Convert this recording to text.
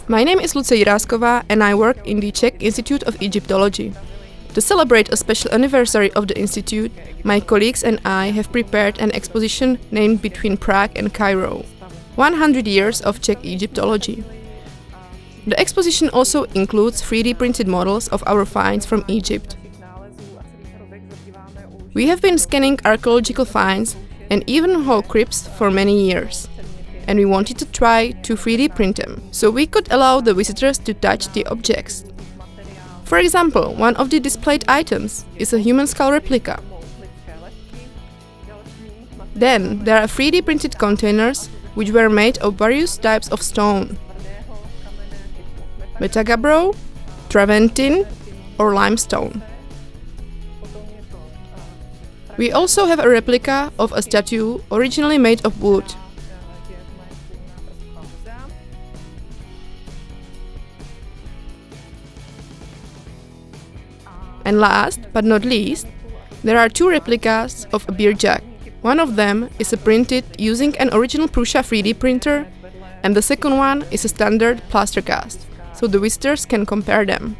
My name is Lucie Jiráskova and I work in the Czech Institute of Egyptology. To celebrate a special anniversary of the institute, my colleagues and I have prepared an exposition named Between Prague and Cairo, 100 years of Czech Egyptology. The exposition also includes 3D printed models of our finds from Egypt. We have been scanning archaeological finds and even whole crypts for many years, and we wanted to try to 3D print them, so we could allow the visitors to touch the objects. For example, one of the displayed items is a human skull replica. Then there are 3D printed containers which were made of various types of stone: Metagabbro, Travertine or limestone. We also have a replica of a statue originally made of wood. And last but not least, there are 2 replicas of a beer jug. One of them is printed using an original Prusa 3D printer, and the second one is a standard plaster cast, so the visitors can compare them.